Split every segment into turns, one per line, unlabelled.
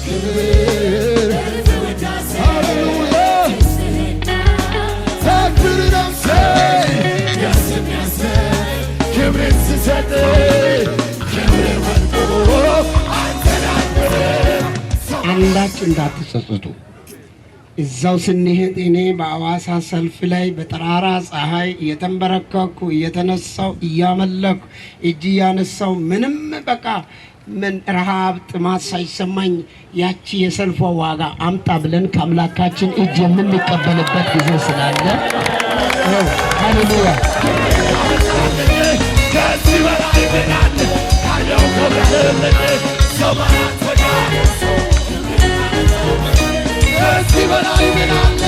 ክብር ሃሌሉያ ታክብር ነፍሴ ደስ የሚያሰኝ ክብርን ስሰጥ ክብር ወድቆ አንዳች እንዳትጸጸቱ። እዛው ስንሄድ እኔ በአዋሳ ሰልፍ ላይ በጠራራ ፀሐይ እየተንበረከኩ እየተነሳው እያመለኩ እጅ እያነሳው ምንም በቃ ምን ረሃብ ጥማት ሳይሰማኝ ያቺ የሰልፏ ዋጋ አምጣ ብለን ከአምላካችን እጅ የምንቀበልበት ጊዜ ስላለ ሃሌሉያ ከዚህ በላይ ምናለ ካለው ከዚህ በላይ ምናለ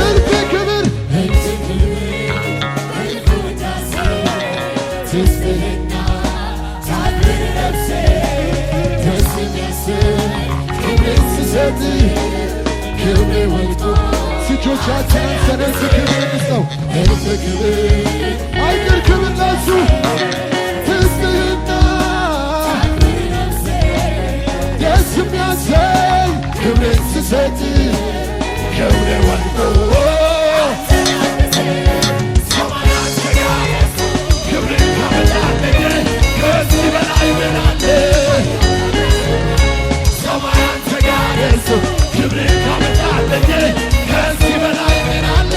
እልፍ ክብር ትስብህና ታድር ነፍሴ ደስ የሚያሰኝ ክብር ስሰጥ ክብር ወልጦ እጆቻችንን ሰነስ ክብር እንስጠው እልፍ ክብር አይቅር ክብር ለሱ ትስብህና ደስ የሚያሰኝ ክብር ስሰጥ ክብር ወልጦ ሰማያት ተጋየሱ ክብር ካመጣለኝ ከዚህ በላይ ምን አለ? ሰማያት ተጋየሱ ክብር ካመጣለኝ ከዚህ በላይ ምን አለ?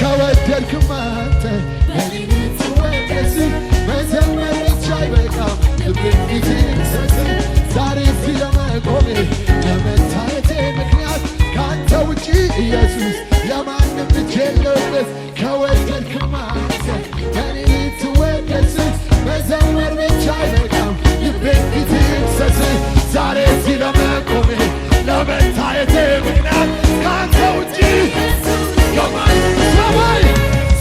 ከወደድክማ አንተ በእኔ ልትወደስ መዘመር ብቻ አይበቃም ልብን ጊዜ ሰስ ዛሬ ስለመቆሜ ለመታየቴ ምክንያት ከአንተ ውጪ ኢየሱስ የማንም እጅ የለበት። ከወደድክማ አንተ በእኔ ልትወደስ መዘመር ብቻ አይበቃም ልቤን ፊት ይክሰስ ዛሬ ስለመቆሜ ለመታየቴ ምክንያት ከአንተ ውጪ የማንም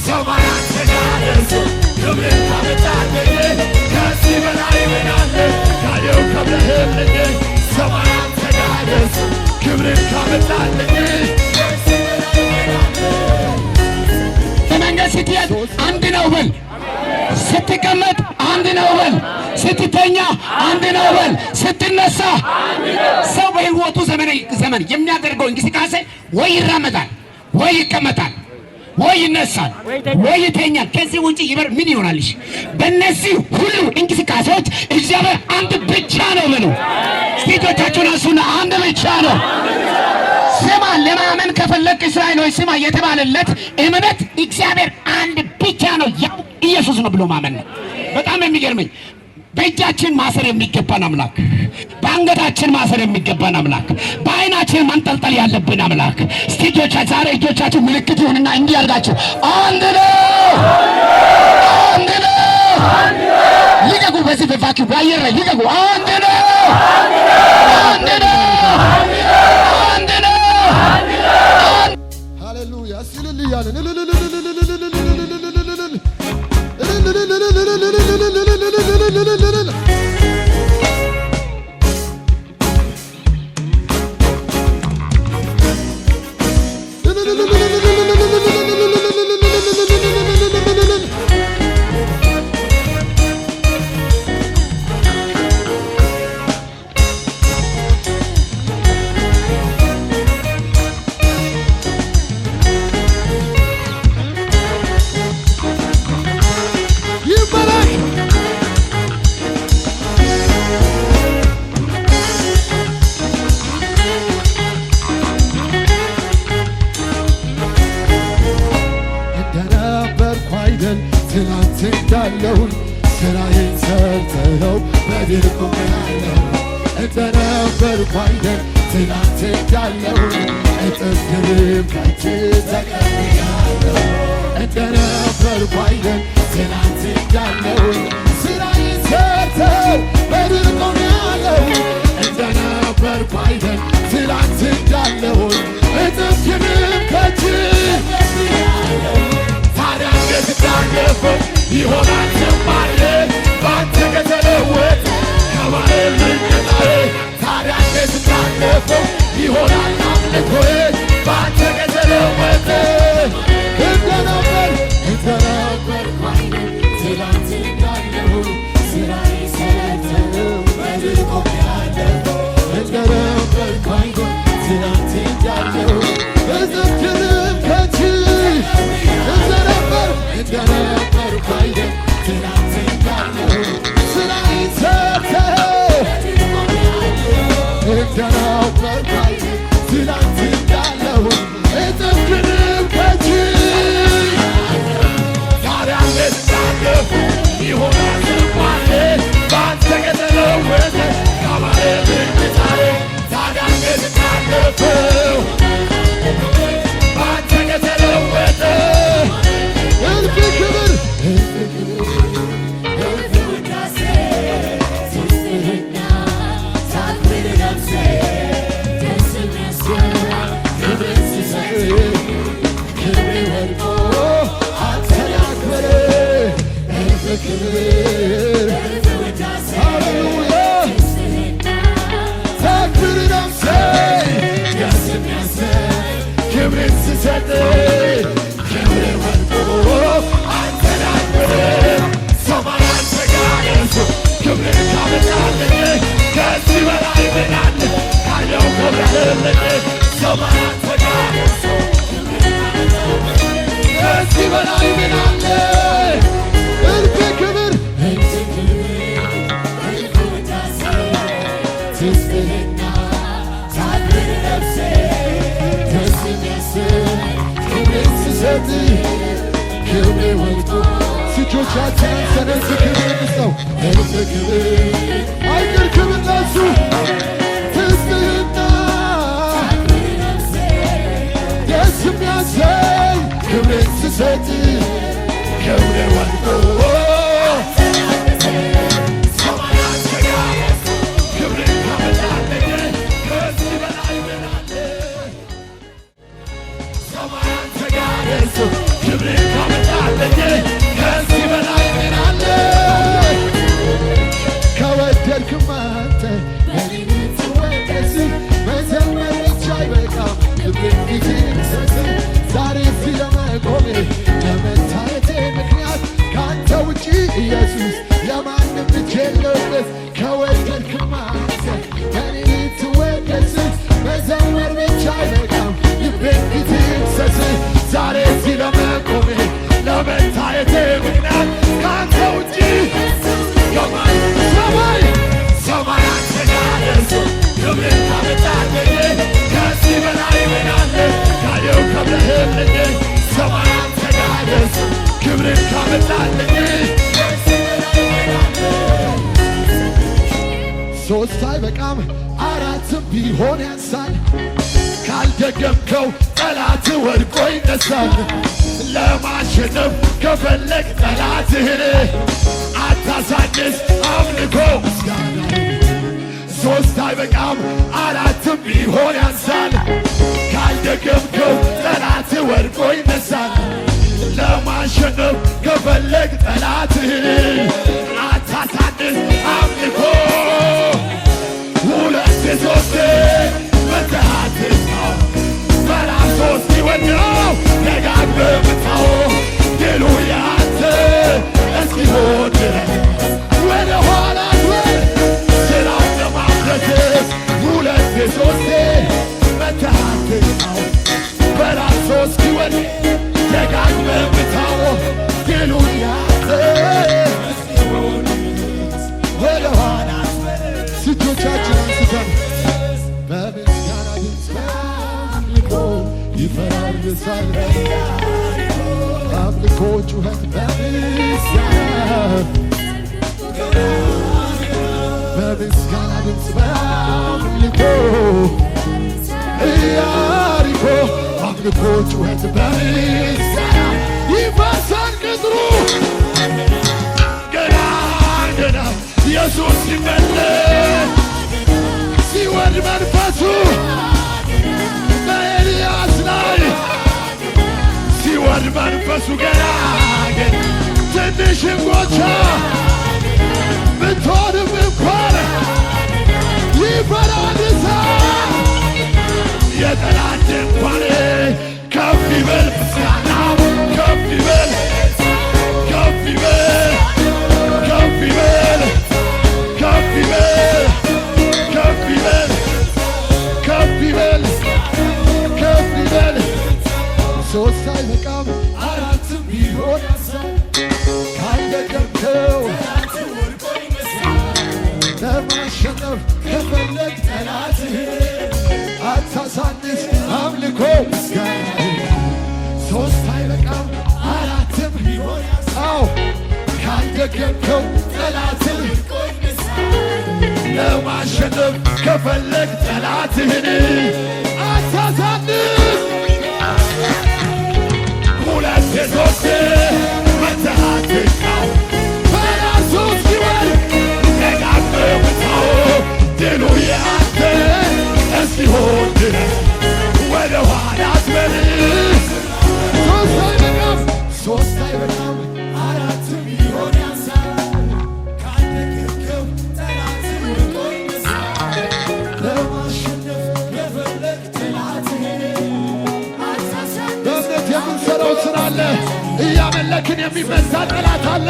ሰማያት ተጋየሱ ክብርን ካመጣለኝ ከዚህ በላይ ምን አለ? ካየው ከብረህልኝ ሰማያት ተጋየሱ ክብርን ካመጣለኝ በመንገድ ስትሄድ አንድ ነው በል፣ ስትቀመጥ አንድ ነው በል፣ ስትተኛ አንድ ነው በል፣ ስትነሳ ሰው በሕይወቱ ዘመን የሚያደርገው እንቅስቃሴ ወይ ይራመዳል ወይ ይቀመጣል ወይ ይነሳል ወይ ይተኛል። ከዚህ ውጪ ይበር ምን ይሆናልሽ? በእነዚህ ሁሉ እንቅስቃሴዎች እግዚአብሔር አንድ ብቻ ነው በሉ። ስቴቶቻችሁን አንሱና አንድ ብቻ ነው። ስማ፣ ለማመን ከፈለክ እስራኤል ሆይ ስማ የተባለለት እምነት እግዚአብሔር አንድ ብቻ ነው፣ ያው ኢየሱስ ነው ብሎ ማመን ነው። በጣም የሚገርመኝ በእጃችን ማሰር የሚገባን አምላክ፣ በአንገታችን ማሰር የሚገባን አምላክ፣ በዓይናችን መንጠልጠል ያለብን አምላክ። እስቲ ዛሬ እጆቻችሁ ምልክት ይሁንና እንዲህ አድርጋችሁ አንድ ነው አንድ ነው ልቀቁ። በዚህ በቫኪው በአየር ላይ ልቀቁ። አንድ ነው አንድ ነው አንድ ነው። ሃሌሉያ ሲልልያለን ትናንት እንዳለውን ስራዬን ሰርተኸው በድል ቆሜያለሁ። እንደነበርኩ አይደል ትናንት እንዳለውን እጥፍ ድርብ ካንቺ ተቀብያለሁ። እንደነበርኩ አይደል ትናንት እንዳለውን ስራዬን ሰርተኸው በድል ቆሜያለሁ። እንደነበርኩ አይደል ትናንት እንዳለውን እጥፍ ድርብ ካንቺ ተቀብያለሁ። ታዲያ እንዴት እንዳለፈው ይሆናል ዝማሬ ባንተ ከተለወጠ ከባህር ልቅጣሬ። ታዲያ እንዴት እንዳለፈው ይሆናል አምልኮዬ ባንተ ከተለወጠ እንደነበር ትናንት እንዳለ
ምስጋናው በርካይ ትላንት እንዳለው እጥፍንም ከች ታዲያ ልታለፍ ይሆናል ዝማሬ በአንተ ከተለወጠ ካማረ ብቅታሬ ታዲያ ልታለፈው በአንተ ከተለወጠ እልፍ ክብር ከዚህ በላይ ምን አለ? እልፍ ክብር ትስጥህና ታድር ነፍሴ ደስ የሚያሰኝ ክብርን ስሰጥ ክብሬ ወልቆ እጆቻችንን ሰነስ ክብር እንስጠው። እልፍ ክብር አይቅር ክብር ለእሱ ትስጥህና ደስ የሚያሰኝ ክብርን ስሰጥ ክብሬ ወልቆ ሰማያት ተጋለጡ ክብርን ካመጣለኝ ከዚህ በላይ ምን አለ? ሰማያት ተጋለጡ ክብርን ካመጣለኝ ከዚህ በላይ ምን አለ? ከወደድክማ አንተ በኔ ትወደስ መዘመር ብቻ አይበቃም ልቤን ፊት ሰስ ዛሬ እዚህ ለመቆሜ ለመታየቴ ምክንያት ከአንተ ውጪ ኢየሱስ ለማንም እጅ የለበት። ከወደድክማ አንተ በኔ ልትወደስ መዘመር ብቻ አይበቃም ልቤን ፊት ሰስ ዛሬ እዚህ ለመቆሜ ለመታየቴ ምክንያት ከአንተ ውጪ ሰማይ ሰማያት ተጋለጡ ክብርን ካመጣለኝ ከዚህ በላይ ምን አለ? ካየው ከብረህልኝ ሰማያት ተጋለጡ ክብርን ካመጣለኝ ሶስት አይበቃም አራትም ቢሆን ያንሳል። ካልደገምከው ጠላት ወድቆ ይነሳል። ለማሸነፍ ከፈለግ ጠላትህን አታሳንስ አምልኮ ምስጋና ሶስት አይበቃም አራትም ቢሆን ያንሳል። ካልደገምከው ጠላት ወድቆ ይነሳል። ለማሸነፍ ከፈለግ ጠላትህን አታሳንስ አምልኮ ሁለት ሶስት መተሃትስው በራስ ሶስት ይወድው ደጋግመህ ምታው ድሉ ያንተ እስኪሆን ድረስ ወደ ኋላ ስራውን ለማፍረስ ሁለት ሶስት መተሃትስው በራስ ሶስት ይወድ ደጋግመህ ምታው ድሉ ያንተ እስኪሆን ወደ ኋላ እጆቻችን አንስተን በምስጋና ድምፅ አምልኮ ይፈራርሳል። አምልኮ ጩኸት በምስጋና ድምፅ አምልኮ ኢያሪኮ አምልኮ ጩኸት በምስጋና ይፈርሳል ቅጥሩ ገና ገና ኢየሱስ ሲመለስ ሲወርድ መንፈሱ በኤልያስ ላይ ሲወርድ መንፈሱ ገና ግን ትንሽም ጎቻ ብትሆንም እንኳን ይፈራርሳል። የጠላት ድንኳን ከፍ ይበል ምስጋናው ከፍ ይበል ከፍ ይበል ከፍ ይበል ከፍ ይበል ከፍ ይበል ከፍ ይበል ከፍ ይበል ሶስት አይበቃም አራትም ቢሆን ያንሳል ካልደገምከው ለማሸነፍ ከፈለግ ጠላትህን አታሳንስ አምልኮ ምስጋና ሶስት አይበቃም አራትም ቢሆን ያሳው ካልደገምከው ጠላትን ለማሸነፍ ከፈለግ ጠላትህን አታሳንስ ሁለት ሶስት መተሃትቃው በራሱ ሲወል ደጋግመው ድሉ ያንተ እስኪሆን ድረስ ወደ ኋላ አትመልስ ሶስት አይበቃም አራትም ቢሆን ያንሳል ካልደገምከው ጠላትህን ለማሸነፍ የፈለግ ጠላትህን በእምነት የምንሰራው ስራ አለ። እያመለክን የሚመታ ጠላት አለ።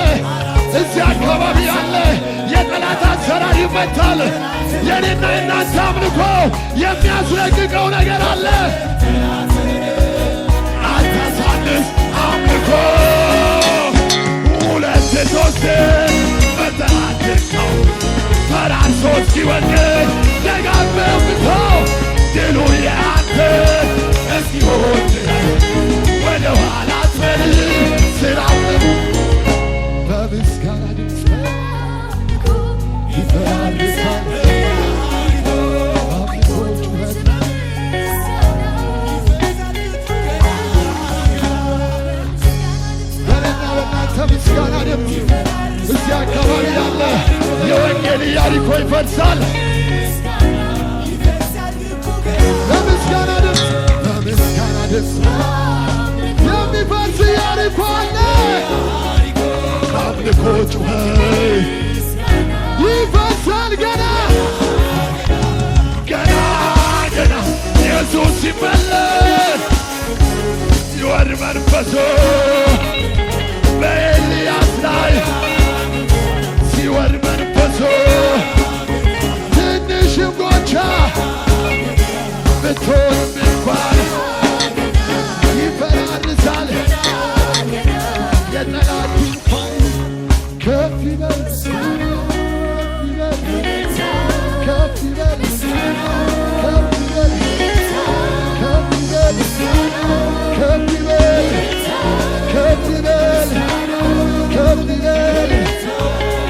እዚህ አካባቢ አለ። የጠላት አሰራር ይመታል። የኔና የናንተ አምልኮ የሚያስለቅቀው ነገር አለ። አታሳንስ አምልኮ ሁለት ሶስት መተሃትቀው ፈራርሶ እስኪወድቅ ደጋግመህ ምታው ድሉ ያንተ እስኪሆን ድረስ ወደ ኋላ አትመልስ ስራው በምስጋና ድምፅ ይፈራርሳል ምስጋና ድምፅ እዚህ አካባቢ ያለ የወንጌል ኢያሪኮ ይፈርሳል። በምስጋና ድምፅ በምስጋና ድምፅ የሚፈርስ ኢያሪኮ አለ። በአምልኮ ጩኸት ይፈርሳል ገና ገና ገና ኢየሱስ ሲመለስ ይወርድ መንፈሱ በኤልያስ ላይ ሲወርድ መንፈሱ ትንሽም ጎቻ ብትሆንም እንኳን ይፈራርሳል የጠላት ድንኳን ከፍ ይበል ከፍ ይበል ከፍ ይበል ከፍ ይበል ከፍ ይበል ከፍ ይበል ከፍ ይበል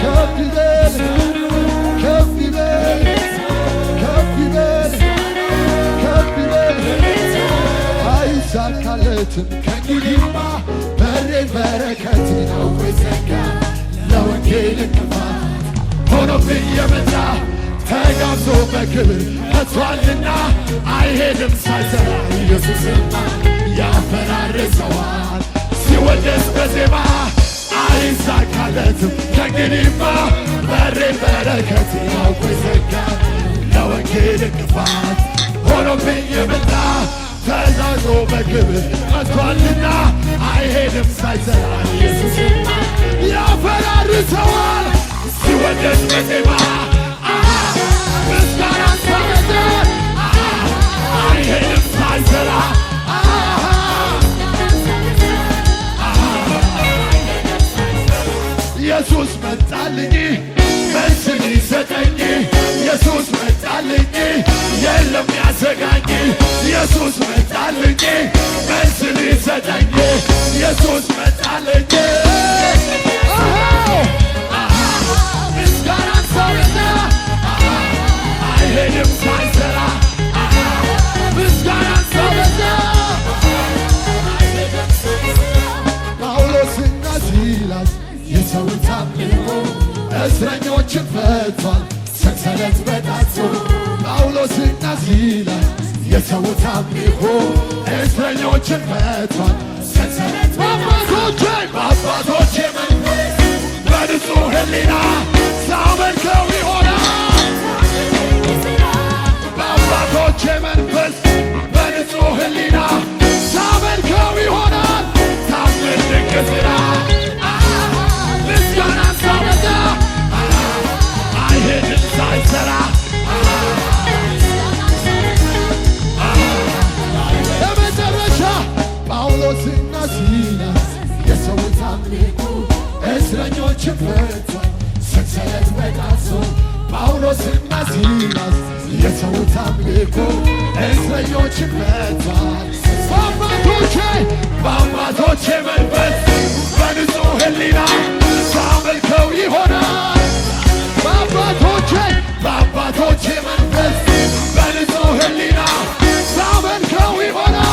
ከፍ ይበል ከፍ ይበል ከፍ ይበል ከፍ ይበል አይሳካለትም ከእንግዲህማ በሬን በረከት ነው ዘጋ ለወንጌል እንቅፋት ሆኖብኝ የመጣ ተጋብዞ በክብር መጥቷልና አይሄድም ሳይሰራ ኢየሱስማ ያፈራርሰዋል ሲወደስ በዜማ አይሳካለትም ከእንግዲህማ በሬን በረከት ያውቆ ዘጋ ለወንጌል እንቅፋት ሆኖብኝ የመጣ ተጋብዞ በክብር መጥቷልና አይሄድም ሳይሰራ ኢየሱስማ ያፈራርሰዋል ሲወደስ በዜማ ምስጋና ሳመዘ አይሄድም ሳይሰራ ኢየሱስ መጣልኝ መልስ ሊሰጠኝ ኢየሱስ መጣልኝ የለም ያሰጋኝ ኢየሱስ መጣልኝ መልስ ሊሰጠኝ ኢየሱስ መጣልኝ ምስጋና ሳበዛ አይሄድም ሳይሰራ ምስጋና ሳበዛ ጳውሎስና ሲላስ የሰውት አምልኮ እስረኞችን ፈቷል ሰንሰለት በጣቸው ጳውሎስና ሲላስ የሰውት አምልኮ እስረኞችን ፈቷል ሰንሰለት በአባቶቼ መንፈስ በንጹሕ ሕሊና ሳመልከው ይሆናል በአባቶቼ መንፈስ በንጹሕ ሕሊና ሳመልከው ይሆናል ታምር ድንቅ ሥራ ምስጋና ሳበዛ አይሄድም ሳይሰራ ለመጨረሻ ጳውሎስና ሲላስ የሰውት አምልኮ እስረኞችን ፈቷል ሲላስ የሰውት አምልኮ እስረኞች መቷል። በአባቶቼ መንፈስ በንጹሕ ሕሊና ሳመልከው ይሆናል። በአባቶቼ መንፈስ በንጹሕ ሕሊና ሳመልከው ይሆናል።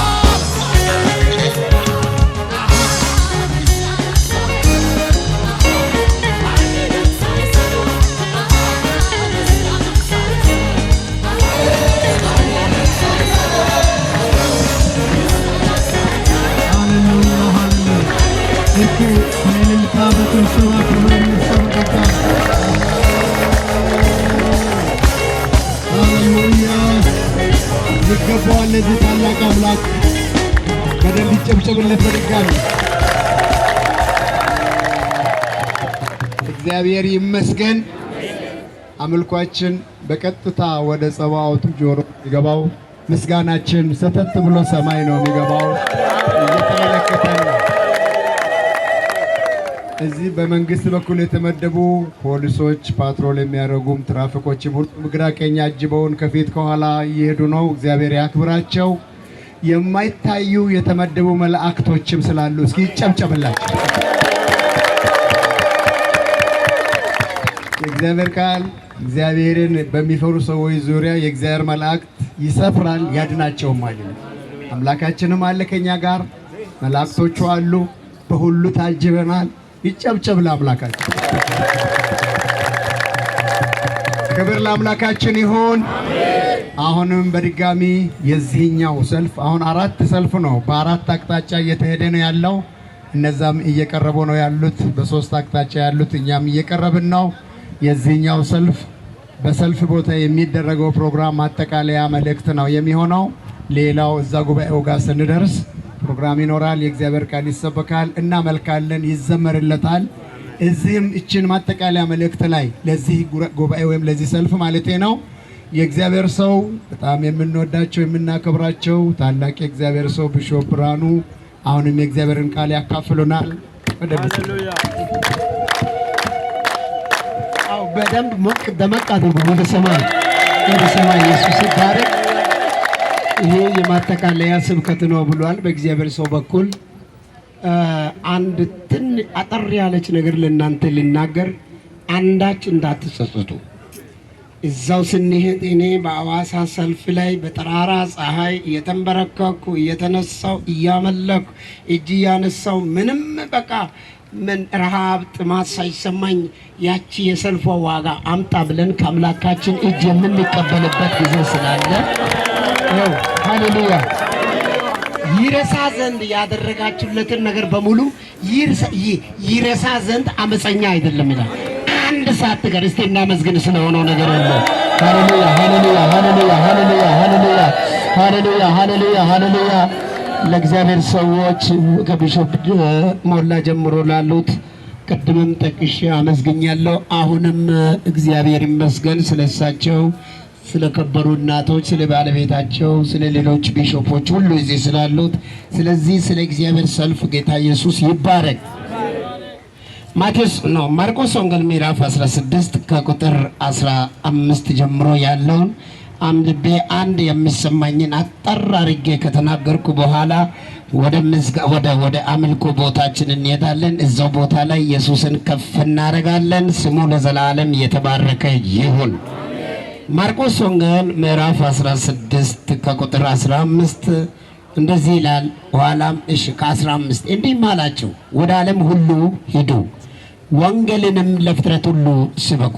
ይገባዋል ለዚህ ታላቅ አምላክ በደንብ ይጨብጨብለት። በድጋሚ እግዚአብሔር ይመስገን። አምልኳችን በቀጥታ ወደ ጸባዖቱ ጆሮ የሚገባው፣ ምስጋናችን ሰተት ብሎ ሰማይ ነው የሚገባው። እየተመለከተን እዚህ በመንግስት በኩል የተመደቡ ፖሊሶች፣ ፓትሮል የሚያደርጉም ትራፊኮችም ሁሉም ግራ ቀኝ አጅበውን ከፊት ከኋላ እየሄዱ ነው። እግዚአብሔር ያክብራቸው። የማይታዩ የተመደቡ መላእክቶችም ስላሉ እስኪ ይጨብጨብላቸው። የእግዚአብሔር ቃል እግዚአብሔርን በሚፈሩ ሰዎች ዙሪያ የእግዚአብሔር መላእክት ይሰፍራል ያድናቸውም ማለት። አምላካችንም አለ ከኛ ጋር፣ መላእክቶቹ አሉ፣ በሁሉ ታጅበናል። ይጨብጨብ ለአምላካችን። ክብር ለአምላካችን ይሁን። አሁንም በድጋሚ የዚህኛው ሰልፍ አሁን 4 ሰልፍ ነው፣ በ4 አቅጣጫ እየተሄደ ነው ያለው። እነዛም እየቀረቡ ነው ያሉት፣ በ3 አቅጣጫ ያሉት እኛም እየቀረብን ነው። የዚህኛው ሰልፍ በሰልፍ ቦታ የሚደረገው ፕሮግራም ማጠቃለያ መልእክት ነው የሚሆነው። ሌላው እዛ ጉባኤው ጋር ስንደርስ ፕሮግራም ይኖራል። የእግዚአብሔር ቃል ይሰበካል፣ እናመልካለን፣ ይዘመርለታል። እዚህም እችን ማጠቃለያ መልእክት ላይ ለዚህ ጉባኤ ወይም ለዚህ ሰልፍ ማለቴ ነው የእግዚአብሔር ሰው በጣም የምንወዳቸው የምናከብራቸው ታላቅ የእግዚአብሔር ሰው ቢሾፕ ብርሃኑ አሁንም የእግዚአብሔርን ቃል ያካፍሉናል።
በደንብ ሞቅ ደመቅ አድርጉ። ወደ ሰማይ ኢየሱስ ይባረክ። ይሄ የማጠቃለያ ስብከት ነው ብሏል በእግዚአብሔር ሰው በኩል። አንድ አጠር ያለች ነገር ለእናንተ ልናገር፣ አንዳች እንዳትጸጸቱ። እዛው ስንሄድ እኔ በአዋሳ ሰልፍ ላይ በጠራራ ፀሐይ እየተንበረከኩ እየተነሳው እያመለኩ እጅ እያነሳው ምንም በቃ ምን ረሃብ ጥማት ሳይሰማኝ ያቺ የሰልፏ ዋጋ አምጣ ብለን ከአምላካችን እጅ የምንቀበልበት ጊዜ ስላለ ሃሌሉያ። ይረሳ ዘንድ ያደረጋችሁለትን ነገር በሙሉ ይረሳ ዘንድ አመፀኛ አይደለም ይላል። አንድ ሰዓት ጋር እስቲ እናመስግን ስለሆነው ነገር ሁሉ። ሃሌሉያ ሃሌሉያ ሃሌሉያ ሃሌሉያ ሃሌሉያ ሃሌሉያ ሃሌሉያ ሃሌሉያ። ለእግዚአብሔር ሰዎች ከቢሾፕ ሞላ ጀምሮ ላሉት ቅድምም ጠቅሼ አመስግኛለሁ። አሁንም እግዚአብሔር ይመስገን ስለሳቸው፣ ስለከበሩ እናቶች፣ ስለ ባለቤታቸው፣ ስለ ሌሎች ቢሾፖች ሁሉ እዚህ ስላሉት፣ ስለዚህ ስለ እግዚአብሔር ሰልፍ ጌታ ኢየሱስ ይባረክ። ማርቆስ ወንጌል ምዕራፍ 16 ከቁጥር 15 ጀምሮ ያለውን አንብቤ አንድ የሚሰማኝን አጠር አድርጌ ከተናገርኩ በኋላ ወደ አምልኮ ቦታችን እንሄዳለን። እዛው ቦታ ላይ ኢየሱስን ከፍ እናደርጋለን። ስሙ ለዘላለም የተባረከ ይሁን። ማርቆስ ወንጌል ምዕራፍ 16 ከቁጥር 15 እንደዚህ ይላል። ኋላም ከ15 እንዲህም አላቸው፣ ወደ ዓለም ሁሉ ሂዱ፣ ወንጌልንም ለፍጥረት ሁሉ ስበኩ።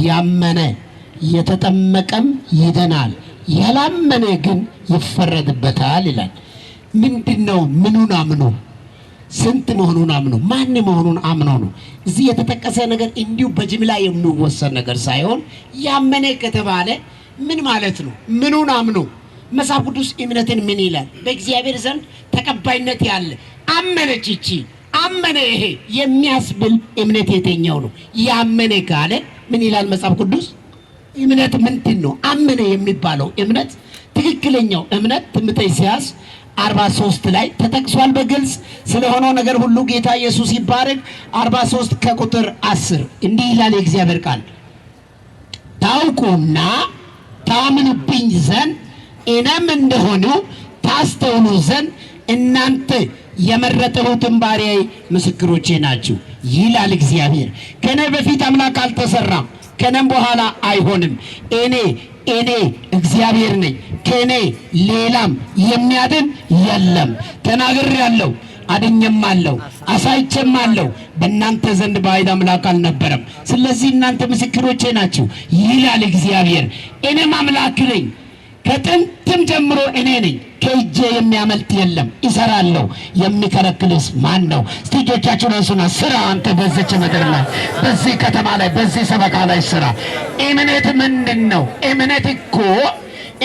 ያመነ የተጠመቀም ይድናል፣ ያላመነ ግን ይፈረድበታል ይላል። ምንድነው? ምኑን አምኖ? ስንት መሆኑን አምኖ? ማን መሆኑን አምኖ ነው። እዚህ የተጠቀሰ ነገር እንዲሁ በጅምላ የሚወሰን ነገር ሳይሆን ያመነ ከተባለ ምን ማለት ነው? ምኑን አምኖ? መጽሐፍ ቅዱስ እምነትን ምን ይላል? በእግዚአብሔር ዘንድ ተቀባይነት ያለ አመነች፣ ይቺ አመነ፣ ይሄ የሚያስብል እምነት የተኛው ነው? ያመነ ካለ ምን ይላል መጽሐፍ ቅዱስ? እምነት ምንድን ነው? አመነ የሚባለው እምነት ትክክለኛው እምነት ትንቢተ ኢሳይያስ 43 ላይ ተጠቅሷል በግልጽ ስለሆነው ነገር ሁሉ። ጌታ ኢየሱስ ይባረክ። 43 ከቁጥር 10 እንዲህ ይላል የእግዚአብሔር ቃል፣ ታውቁ ታውቁና ታምኑብኝ ዘንድ እኔም እንደሆኑ ታስተውሉ ዘንድ እናንተ የመረጠሁትን ባሪያዬ ምስክሮቼ ናችሁ ይላል እግዚአብሔር። ከኔ በፊት አምላክ አልተሰራም፣ ከኔም በኋላ አይሆንም። እኔ እግዚአብሔር ነኝ፣ ከኔ ሌላም የሚያድን የለም። ተናግሬአለሁ፣ አድኜማለሁ፣ አሳይቼማለሁ። በእናንተ ዘንድ ባዕድ አምላክ አልነበረም። ስለዚህ እናንተ ምስክሮቼ ናችሁ ይላል እግዚአብሔር። እኔም አምላክ ነኝ፣ ከጥንትም ጀምሮ እኔ ነኝ። ከእጄ የሚያመልጥ የለም። እሰራለሁ፣ የሚከለክልስ ማን ነው? እስቲ እጆቻችሁን አንሱና ስራ። አንተ በዚች ምድር ላይ፣ በዚህ ከተማ ላይ፣ በዚህ ሰበካ ላይ ስራ። እምነት ምንድን ነው? እምነት እኮ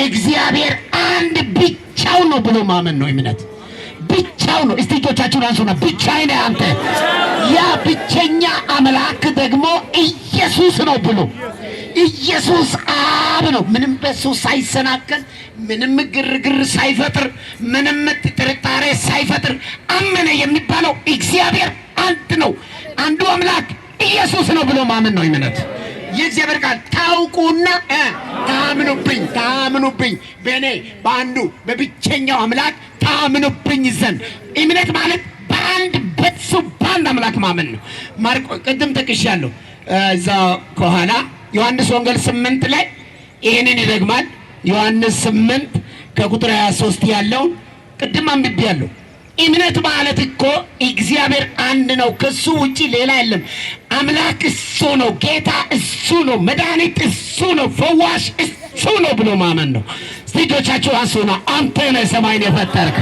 እግዚአብሔር አንድ ብቻው ነው ብሎ ማመን ነው። እምነት ብቻው ነው። እስቲ እጆቻችሁን አንሱና ብቻዬ ነኝ አንተ። ያ ብቸኛ አምላክ ደግሞ ኢየሱስ ነው ብሎ ኢየሱስ አብ ነው። ምንም በሱ ሳይሰናከል፣ ምንም ግርግር ሳይፈጥር፣ ምንም ጥርጣሬ ሳይፈጥር አመነ የሚባለው እግዚአብሔር አንድ ነው፣ አንዱ አምላክ ኢየሱስ ነው ብሎ ማመን ነው እምነት። የእግዚአብሔር ቃል ታውቁና ታምኑብኝ በእኔ በአንዱ በብቸኛው አምላክ ታምኑብኝ ዘንድ። እምነት ማለት በአንድ በሱ በአንድ አምላክ ማመን ነው። ማርቆስ ቅድም ጠቅሻለሁ። እዛ ከኋላ ዮሐንስ ወንጌል 8 ላይ ይህንን ይደግማል። ዮሐንስ 8 ከቁጥር 23 ያለውን ቅድም አንብቤያለሁ። እምነት ማለት እኮ እግዚአብሔር አንድ ነው፣ ከሱ ውጪ ሌላ የለም። አምላክ እሱ ነው፣ ጌታ እሱ ነው፣ መድኃኒት እሱ ነው፣ ፈዋሽ እሱ ነው ብሎ ማመን ነው። እጆቻችሁ አንሱና አንተ ነህ ሰማይን የፈጠርክ፣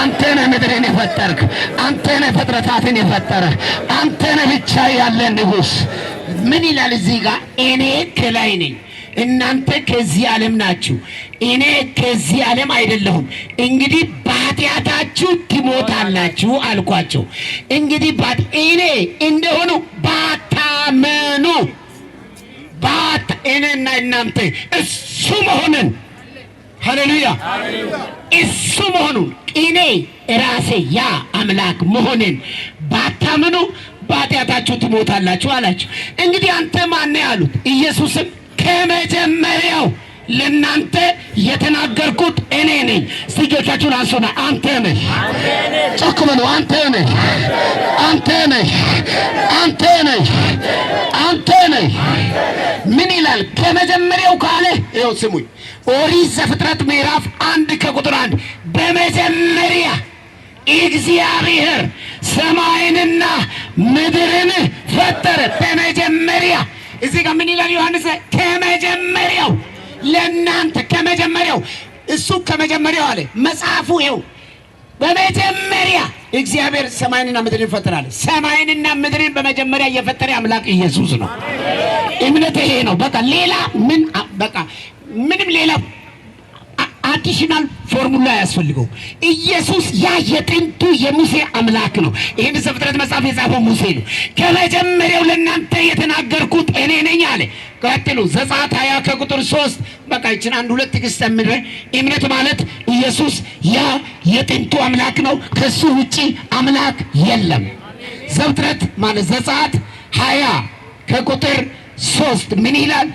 አንተ ነህ ምድርን የፈጠርክ፣ አንተ ነህ ፍጥረታትን የፈጠረህ፣ አንተ ነህ ብቻ ያለ ንጉሥ። ምን ይላል እዚህ ጋር? እኔ ከላይ ነኝ፣ እናንተ ከዚህ ዓለም ናችሁ፣ እኔ ከዚህ ዓለም አይደለሁም። እንግዲህ በኃጢአታችሁ ትሞታላችሁ አልኳቸው። እንግዲህ እኔ እንደሆኑ ባታመኑ፣ እኔና እናንተ እሱ መሆንን፣ ሃሌሉያ፣ እሱ መሆኑን እኔ ራሴ ያ አምላክ መሆንን ባታምኑ በኃጢአታችሁ ትሞታላችሁ አላችሁ። እንግዲህ አንተ ማን ነህ አሉት። ኢየሱስም ከመጀመሪያው ለናንተ የተናገርኩት እኔ ነኝ። እጆቻችሁን አንሱና አንተ ነህ፣ ጮክ በሉ። አንተ ነህ፣ አንተ ነህ፣ አንተ ነህ፣ አንተ ነህ። ምን ይላል? ከመጀመሪያው ካለ ይኸው ስሙኝ። ኦሪት ዘፍጥረት ምዕራፍ 1 ከቁጥር 1 በመጀመሪያ እግዚአብሔር ሰማይንና ምድርን ፈጠረ። በመጀመሪያ እዚህ ጋር ምን ይላል ዮሐንስ? ከመጀመሪያው ለእናንተ ከመጀመሪያው እሱ ከመጀመሪያው አለ መጽሐፉ። ይኸው በመጀመሪያ እግዚአብሔር ሰማይንና ምድርን ፈጠራለ። ሰማይንና ምድርን በመጀመሪያ የፈጠረ አምላክ ኢየሱስ ነው። እምነት ይሄ ነው። በቃ ሌላ ምን በቃ ምንም ሌላ አዲሽናል ፎርሙላ ያስፈልገው። ኢየሱስ ያ የጥንቱ የሙሴ አምላክ ነው። ይህን ዘፍጥረት መጽሐፍ የጻፈው ሙሴ ነው። ከመጀመሪያው ለእናንተ የተናገርኩት እኔ ነኝ አለ። ቀጥሉ ዘጸአት 20 ከቁጥር 3 በቃ ይችን አንድ ሁለት ጥቅስ ተምረ እምነት ማለት ኢየሱስ ያ የጥንቱ አምላክ ነው፣ ከሱ ውጪ አምላክ የለም። ዘፍጥረት ማለት ዘጸአት 20 ከቁጥር 3 ምን ይላል?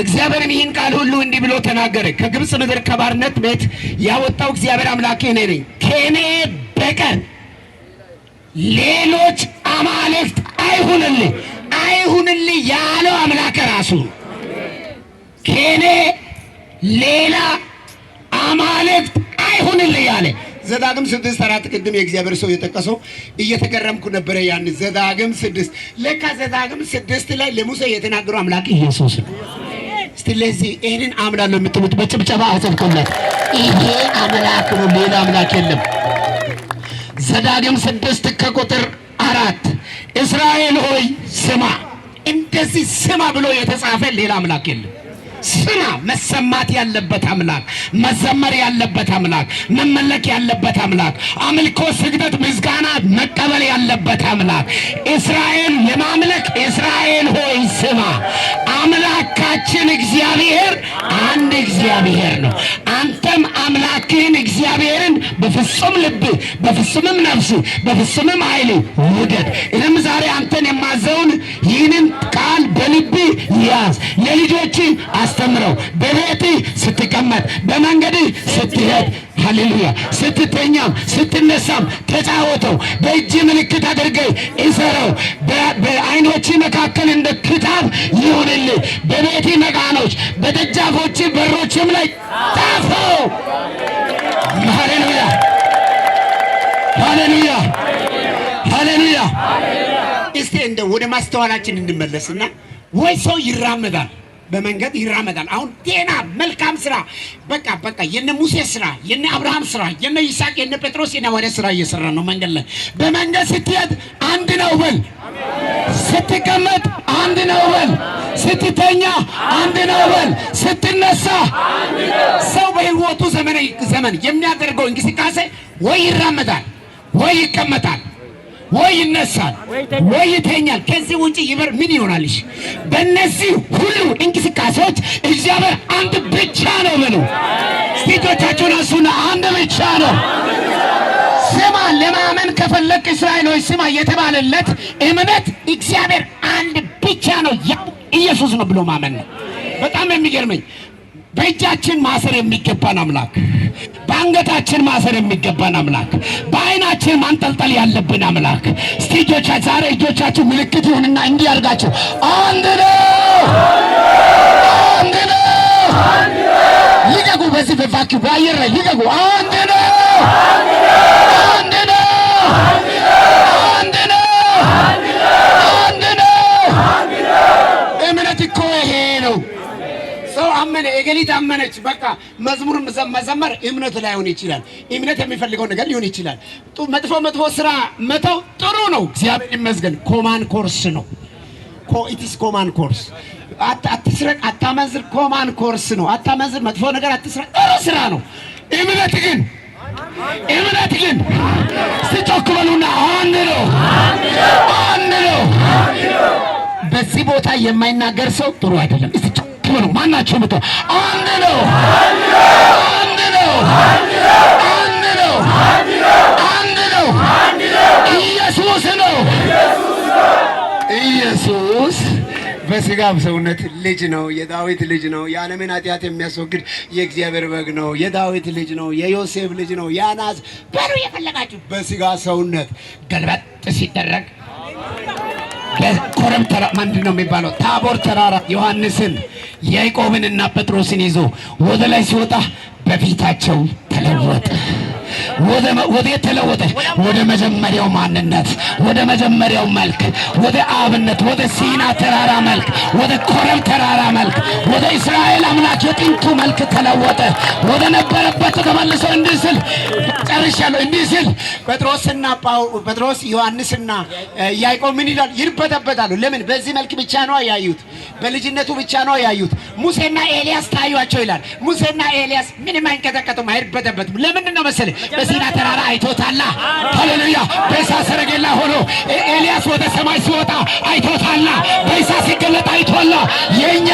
እግዚአብሔርን ይህን ቃል ሁሉ እንዲህ ብሎ ተናገረ። ከግብፅ ምድር ከባርነት ቤት ያወጣው እግዚአብሔር አምላክ እኔ ነኝ። ከእኔ በቀር ሌሎች አማልክት አይሁንልህ ያለው አምላክ ራሱ ከእኔ ሌላ አማልክት አይሁንልህ ያለ። ዘዳግም 6:4 ቅድም የእግዚአብሔር ሰው የጠቀሰው እየተገረምኩ ነበረ። ያን ዘዳግም 6 ለካ ዘዳግም 6 ላይ ለሙሴ የተናገረው አምላክ ኢየሱስ ነው። ስለዚህ ይሄንን አምናለሁ የምትሉት በጭብጨባ አጨብጭቡለት። ይሄ አምላክ ነው፣ ሌላ አምላክ የለም። ዘዳግም 6 ከቁጥር 4 እስራኤል ሆይ ስማ፣ እንደዚህ ስማ ብሎ የተጻፈ ሌላ አምላክ የለም። ስማ፣ መሰማት ያለበት አምላክ፣ መዘመር ያለበት አምላክ፣ መመለክ ያለበት አምላክ፣ አምልኮ፣ ስግደት፣ ምስጋና መቀበል ያለበት አምላክ እስራኤል ለማምለክ እስራኤል ሆይ ስማ፣ አምላካችን እግዚአብሔር አንድ እግዚአብሔር ነው። አንተም አምላክህን እግዚአብሔርን በፍጹም ልብ፣ በፍጹምም ነፍስ፣ በፍጹምም ኃይል ውደድ። እኔም ዛሬ አንተን የማዘውን ይህንን ቃል በልብ
ያዝ። ለልጆች አስተምረው። በቤት ስትቀመጥ፣ በመንገድ ስትሄድ፣ ሃሌሉያ፣ ስትተኛም ስትነሳም ተጫወተው። በእጅ ምልክት አድርገህ እሰረው። በዓይኖች መካከል እንደ ክታብ ይሁንልህ። በቤት መቃኖች፣ በደጃፎች በሮችም ላይ ጻፈው። ሃሌሉያ ሃሌሉያ ሃሌሉያ። እስቲ እንደ ወደ ማስተዋላችን እንመለስና ወይ ሰው ይራመዳል፣ በመንገድ ይራመዳል። አሁን ጤና፣ መልካም ስራ፣ በቃ የነ ሙሴ ስራ፣ የነ አብርሃም ስራ፣ የነ ይስሐቅ፣ የነ ጴጥሮስ፣ የነ ሐዋርያት ስራ እየሰራ ነው መንገድ ላይ። በመንገድ ስትሄድ አንድ ነው በል፣ ስትቀመጥ አንድ ነው በል፣ ስትተኛ አንድ ነው በል፣ ስትነሳ አንድ ነው። ሰው በህይወቱ ዘመን የሚያደርገው እንቅስቃሴ ወይ ይራመዳል፣ ወይ ይቀመጣል፣ ወይ ይነሳል፣ ወይ ይተኛል። ከዚህ ውጪ ይበር ምን ይሆናልሽ? በእነዚህ ሁሉ እንቅስቃሴዎች እግዚአብሔር አንድ ብቻ ነው በሉ። ሴቶቻችሁን አንሱና አንድ ብቻ ነው። ስማ፣ ለማመን ከፈለክ እስራኤሎች ስማ የተባለለት እምነት እግዚአብሔር አንድ ብቻ ነው፣ ያው ኢየሱስ ነው ብሎ ማመን ነው። በጣም የሚገርመኝ በእጃችን ማሰር የሚገባን አምላክ፣ በአንገታችን ማሰር የሚገባን አምላክ፣ በዓይናችን ማንጠልጠል ያለብን አምላክ። እስቲ ዛሬ እጆቻችሁ ምልክት ይሁንና እንዲህ አድርጋችሁ አንድ ነው፣ አንድ ነው። ልቀቁ፣ በዚህ በቫኪ በአየር ላይ ልቀቁ። አንድ ነው፣ አንድ ነው፣ አንድ ነው፣ አንድ ነው። እምነት እኮ ይሄ ነው። ሰው አመነ፣ እገሊት አመነች፣ በቃ መዝሙር መዘመር እምነት ላይሆን ይችላል። እምነት የሚፈልገው ነገር ሊሆን ይችላል። መጥፎ ስራ መተው ጥሩ ነው፣ እግዚአብሔር ይመስገን። ኮማን ኮርስ ነው። ኢትስ ኮማን ኮርስ። አትስረቅ፣ አታመንዝር፣ ኮማን ኮርስ ነው። አታመንዝር፣ መጥፎ ነገር አትስረቅ፣ ጥሩ ስራ ነው። እምነት ግን ስትጮክ በሉና አንድ ነው፣ አንድ ነው። በዚህ ቦታ የማይናገር ሰው ጥሩ አይደለም። በሉ ማናቸው መቶ አንድ ነው፣ አንድ ነው፣ አንድ ነው፣ አንድ ነው። ኢየሱስ ነው። ኢየሱስ በስጋም ሰውነት ልጅ ነው። የዳዊት ልጅ ነው። የዓለምን ኃጢአት የሚያስወግድ የእግዚአብሔር በግ ነው። የዳዊት ልጅ ነው። የዮሴፍ ልጅ ነው። ያናዝ በሉ የፈለጋችሁ በስጋ ሰውነት ገልበጥ ሲደረግ በኮረም ተራ ምንድን ነው የሚባለው? ታቦር ተራራ ዮሐንስን ያዕቆብንና ጴጥሮስን ይዞ ወደ ላይ ሲወጣ በፊታቸው ተለወጠ። ወደ ተለወጠ ወደ መጀመሪያው ማንነት፣ ወደ መጀመሪያው መልክ፣ ወደ አብነት፣ ወደ ሲና ተራራ መልክ፣ ወደ ኮረም ተራራ መልክ፣ ወደ እስራኤል አምላክ የጥንቱ መልክ ተለወጠ። ወደ ነበረበት ተመልሶ እንዲህ ሲል ጨርሻለሁ። እንዲህ ሲል ጴጥሮስ ዮሐንስና ያዕቆብ ምን ይላል? ይርበተበታሉ። ለምን? በዚህ መልክ ብቻ ነው ያዩት፣ በልጅነቱ ብቻ ነው ያዩት። ሙሴና ኤልያስ ታዩአቸው ይላል። ሙሴና ኤልያስ ምንም አይንቀጠቀጡም፣ አይርበተበቱም። ለምንድን ነው መሰለህ? በሲና ተራራ አይቶታላ። ሃሌሉያ! በእሳት ሰረገላ ሆኖ ኤልያስ ወደ ሰማይ ሲወጣ አይቶታላ። በእሳት ሲገለጥ አይቶላ። የኛ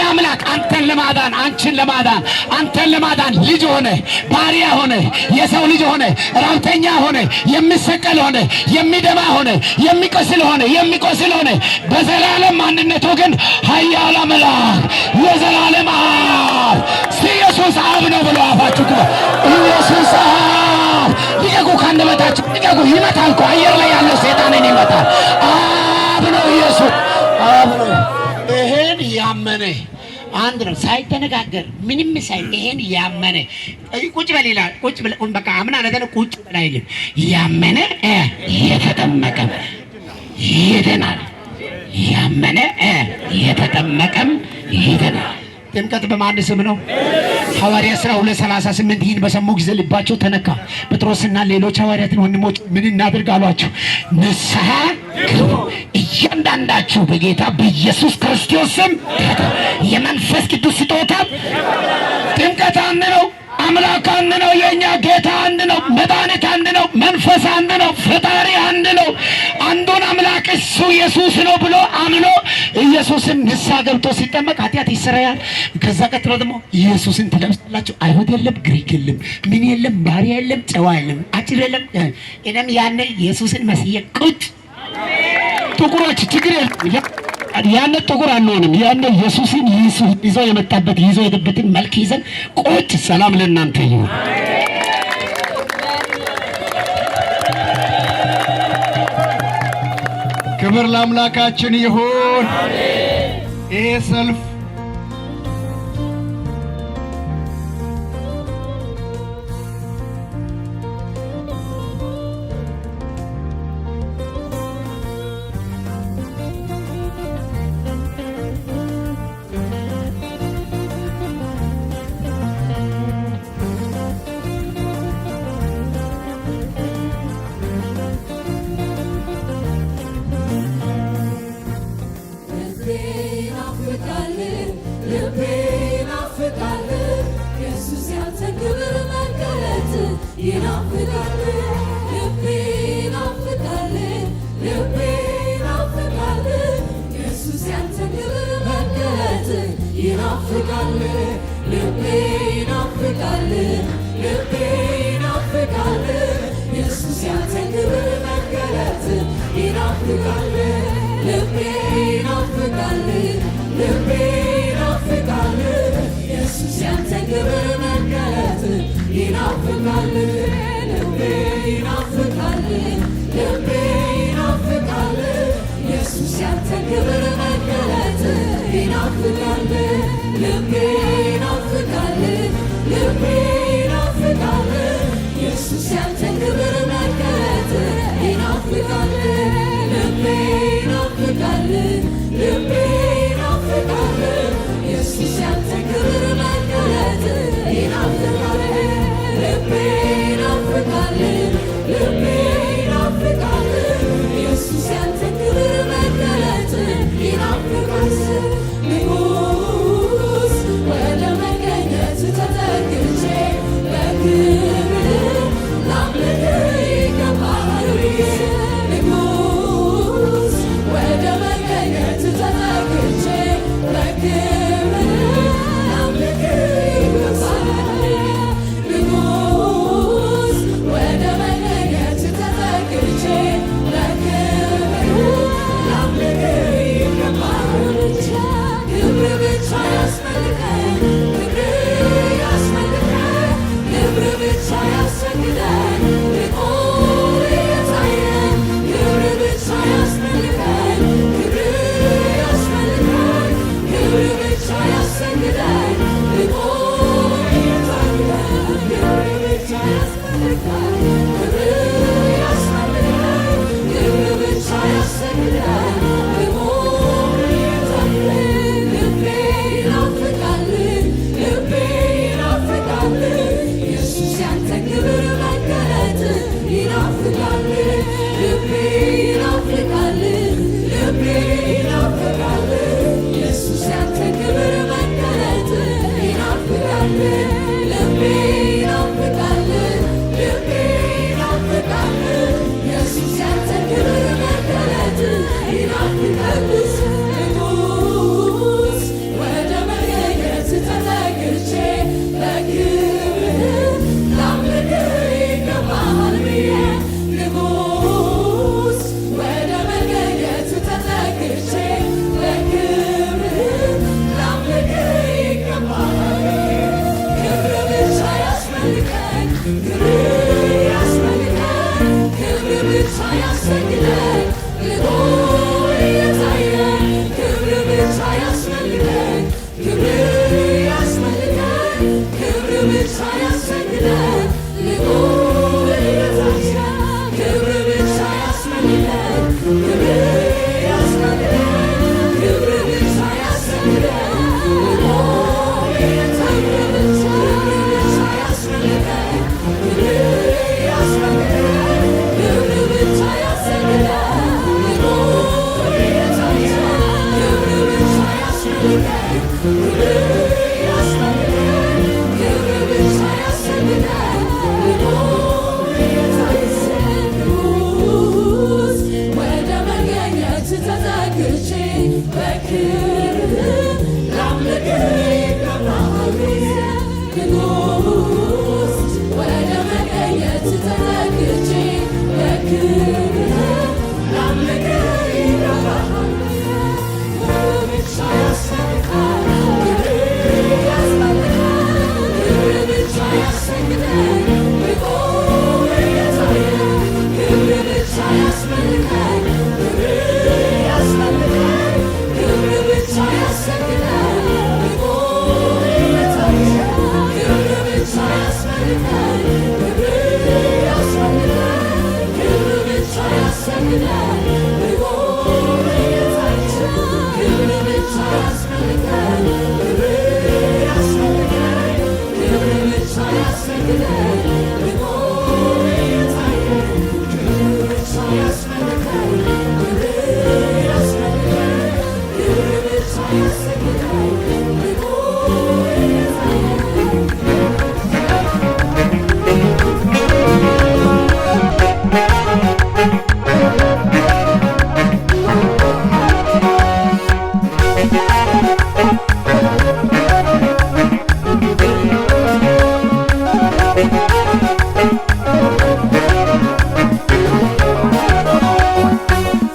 አምላክ አንተን ለማዳን አንቺን ለማዳን አንተን ለማዳን ልጅ ሆነ፣ ባሪያ ሆነ፣ የሰው ልጅ ሆነ፣ ራብተኛ ሆነ፣ የሚሰቀል ሆነ፣ የሚደማ ሆነ፣ የሚቆስል ሆነ። በዘላለም ማንነቱ ግን ኃያል አምላክ የዘላለም አብ ኢየሱስ አብ ነው ብሎ አፋችሁ ግባ። ኢየሱስ አብ ልቀቁ፣ ከአንደበታችሁ ልቀቁ። ይመታል እኮ አየር ላይ ያለው ሰይጣንን ይመታል። አብ ነው ኢየሱስ አብ ነው። ይሄን ያመነ አንድ ነው፣ ሳይተነጋገር ምንም ሳይል ይሄን ያመነ ቁጭ በል ይላል። ቁጭ በል በቃ አምና ለተነ ቁጭ በል አይልም። ያመነ የተጠመቀም ይድናል። ያመነ የተጠመቀም ይድናል። ጥምቀት በማን ስም ነው? ሐዋርያት ሥራ 2:38 ይህን በሰሙ ጊዜ ልባቸው ተነካ። ጴጥሮስና ሌሎች ሐዋርያትን ወንድሞች ምን እናድርግ አሏቸው? ንስሐ ግቡ፣ እያንዳንዳችሁ በጌታ በኢየሱስ ክርስቶስ ስም የመንፈስ ቅዱስ ስጦታ። ጥምቀት አንድ ነው። አምላክ አንድ ነው። የኛ ጌታ አንድ ነው። መድኃኒት አንድ ነው። መንፈስ አንድ ነው። ፈጣሪ አንድ ነው። አንዱን አምላክ እሱ ኢየሱስ ነው ብሎ አምኖ ኢየሱስን ንስሐ ገብቶ ሲጠመቅ ኃጢአት ይሰረያል። ከዛ ቀጥሎ ደግሞ ኢየሱስን ትለብሳላችሁ። አይሁድ የለም፣ ግሪክ የለም፣ ምን የለም፣ ባሪያ የለም፣ ጨዋ የለም፣ አጭር የለም። እኔም ያኔ ኢየሱስን መስዬ ቁጭ ጥቁሮች ችግር የለም ያነ ጥቁር አንሆንም። ያነ ኢየሱስን ይዞ የመጣበት ይዞ የሄደበትን መልክ ይዘን ቁጭ። ሰላም ለእናንተ ይሁን።
ክብር ለአምላካችን ይሁን። ይሄ ሰልፍ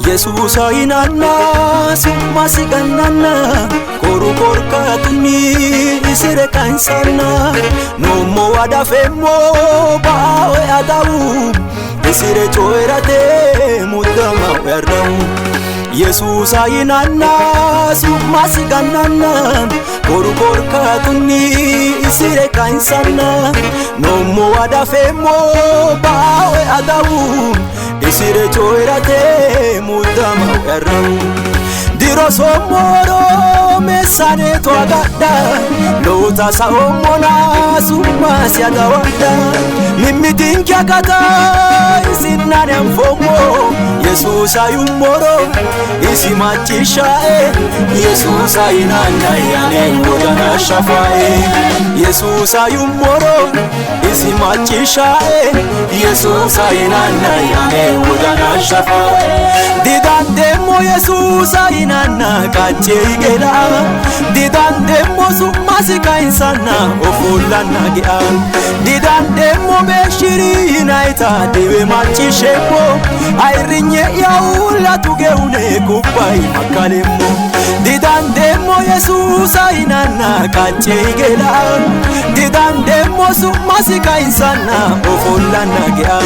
Yesus ainana summa siganana koru korkatuni isire kansana no mo adafemo bawe adawu isire choerate mudama werramu Yesus ainana summa siganana koru korkatuni isire kansana no mo adafemo bawe adawu isire choerate mudama werramu diro somoro mesane to agada lota sa omona summa siada wanda mimitin kyakata isinane mfomo Yesus ayumoro isimachisha Yesus ainana yane ngodana shafae Yesus ayumoro isimachisha Yesus ainana yane ngodana shafae didandemo Yesus ainana kachegela didandemo sumasika insana ofulana gea didandemo beshiri inaita dewe machishemo airinye yaula tugeune kupai makalemo didandemo Yesus ainana kachegela didandemo sumasika insana ofulana gea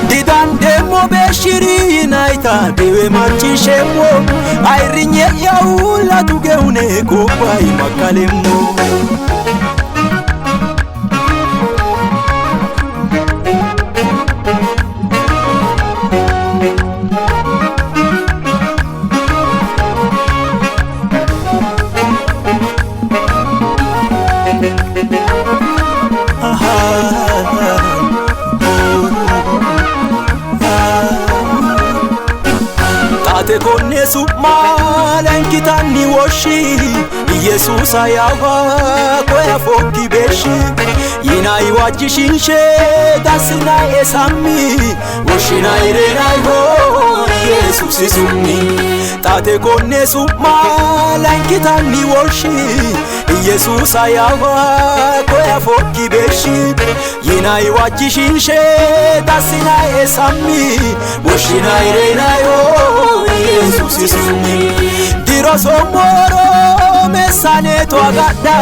didandemo beshiri inaita dewe machishemo airinye yaula tugeune kupai makalemo Tate konne sumalen kitani woshi Yesus ayawa koya foki beshi yina iwajishinshe dasina esami woshina irena ho Yesus isumi tate konne sumalen kitani woshi Yesus ayawa koya foki beshi yina iwajishinshe dasina esami woshina irena ho Yesus isumi diro somoro mesane to agada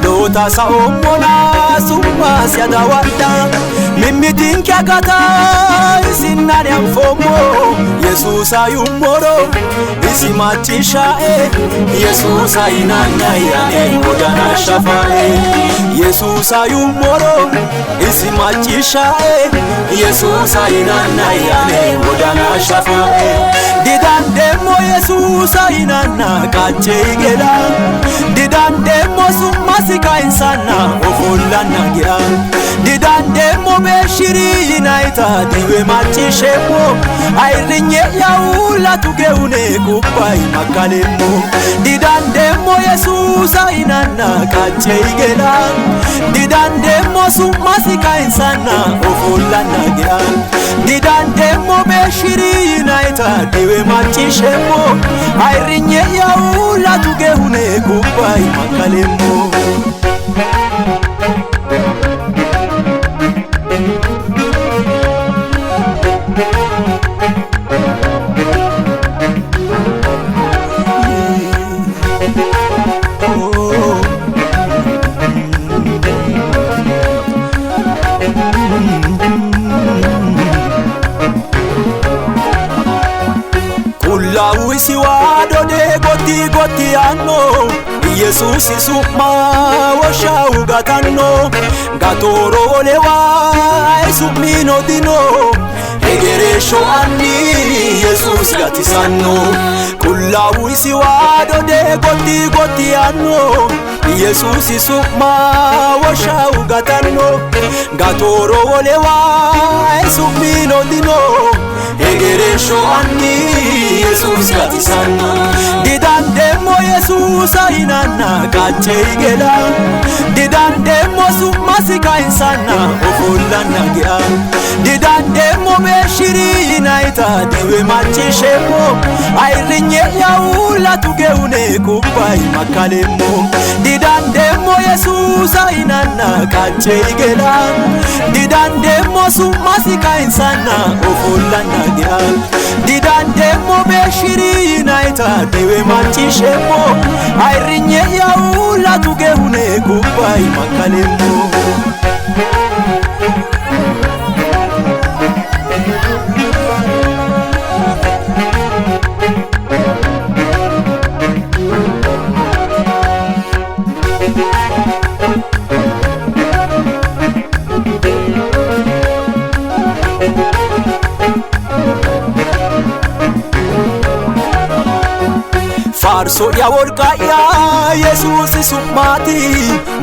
lota sa omona summa siada wanda mimitin kyakata isinane mfomo Yesus ayumoro isimachisha Yesus ainana yane ngodana shafae Yesus ayumoro isimachisha Yesus ainana yane ngodana shafae didandemo Yesus ainana kachegela didandemo sumasika insana ofulana gea didandemo beshiri inaita diwe machishemo airinye yaula tugeune kupai makalemo didandemo Yesus ainana kachegela didandemo sumasika insana ofulana gea didandemo beshiri inaita diwe machishemo airinye yaula tugeune kupai makalemo Lawisi wado de goti ano Yesus isuma washa ugatano gatoro lewa isumino dino egeresho ani Yesus gatisano Lawisi wado de goti ano ኢየሱስ ይሱማ ወሻው ጋታኖ ጋቶሮ ወሌዋ ሱሚኖ ዲኖ ኤጌሬሾ አኒ ኢየሱስ ጋቲሳኖ ዲዳን ደሞ ኢየሱስ አይናና ቃቼ ይገላ ዲዳን ደሞ ሱማ ሲካይንሳና ኦፎላና ጊያ ዲዳን ደሞ በሽሪ ናይታ ዲዌ ማቼ ሼሞ አይርኜ ያውላቱ ገውኔ ኩባይ ማካሌሞ ዲዳን ደሞ ኢየሱስ አይናና ቃቼ ይገላ ዲዳን ደሞ ሱማ ሲካይንሳና ኦፎላና ጊያ ዲዳን ደሞ በሽሪ ናይታ ዲዌ ማቼ ሼሞ አይርኜ ያውላቱ ገውኔ ኩባይ ማካሌሞ Farso ya wolqa ya Yesus sumati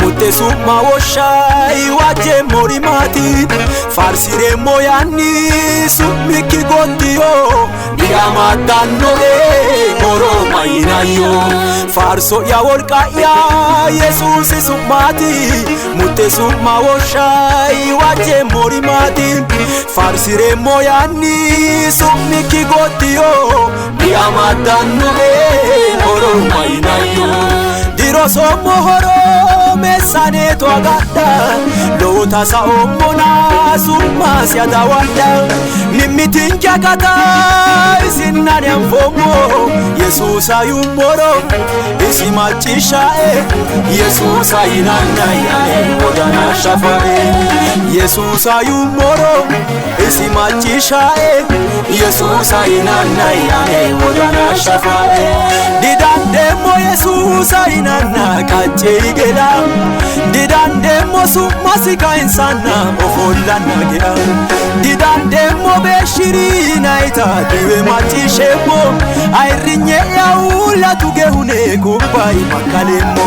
mutte summa woshai waje morimati farsire moyanni summiki goddiyo diyama danno moro mayinayo Farso ya wolqa ya Yesus sumati mutte summa woshai waje morimati farsire moyanni summiki goddiyo diyama danno Oro mainayo diro somo horo mesane to agada lota sa omona summa sia dawanda nimitin jakata isinani amfomo Jesus ayumoro isimachisha Jesus ayinana ya odana shafae Jesus ayumoro isimachisha Jesus ayinana ya odana shafae Didan demo Jesus ayinana kache igela Didan demo summa sikayinsana ofolana gela Didan demo beshiri naita diwe matishemo Airinye yaula tugehune kubai makalemo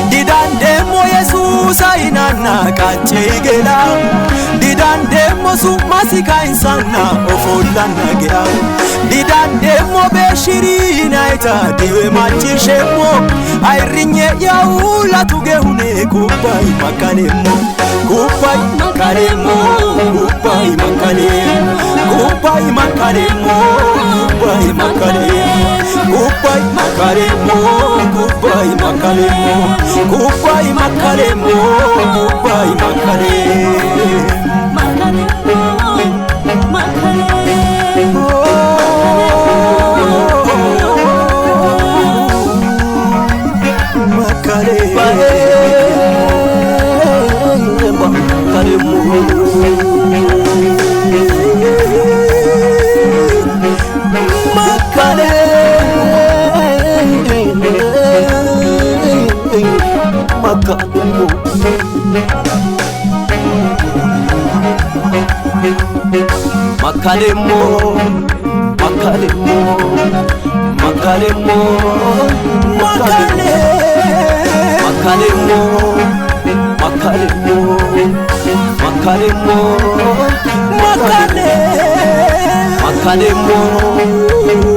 Didan demo Jesus ayinana kache igela Didan demo summa sikayinsana ofolana gela Didan demo beshiri naita diwe matishemo Airinye yaula tugehune kubai makalemo Kubai makalemo Kubai makalemo Kubai makalemo Kubai makalemo Kubai makalemo Kubai makalemo Kubai makalemo Kubai makalemo Makalemo, makalemo, makalemo, makalemo, makalemo, makalemo, makalemo,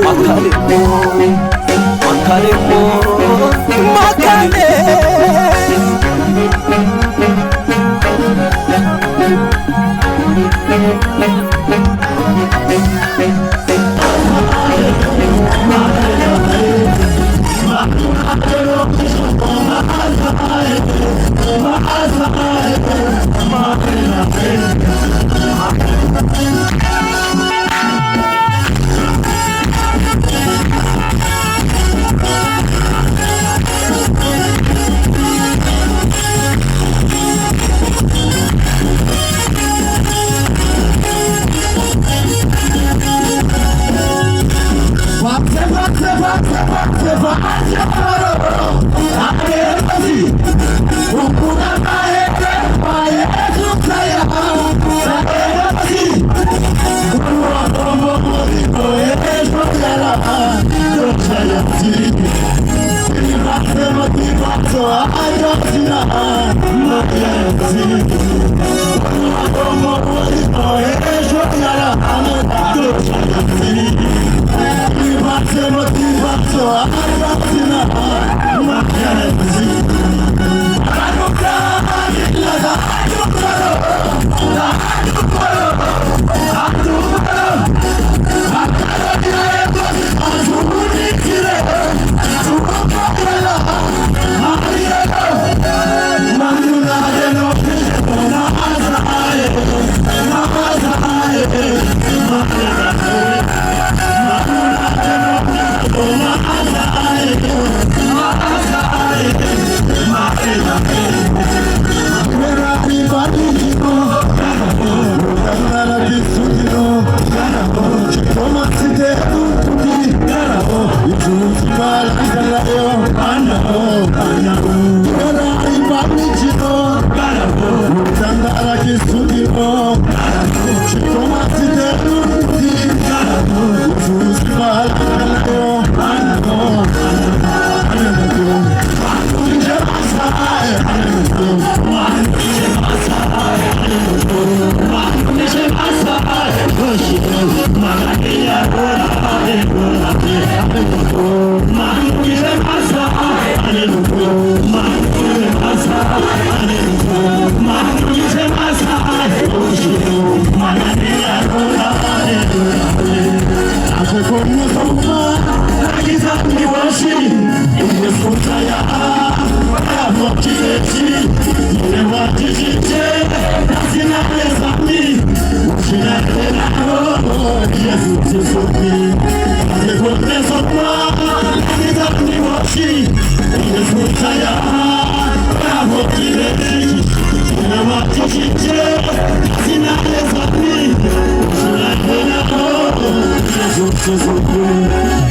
makalemo, makalemo, makalemo. Motivo
Jesus,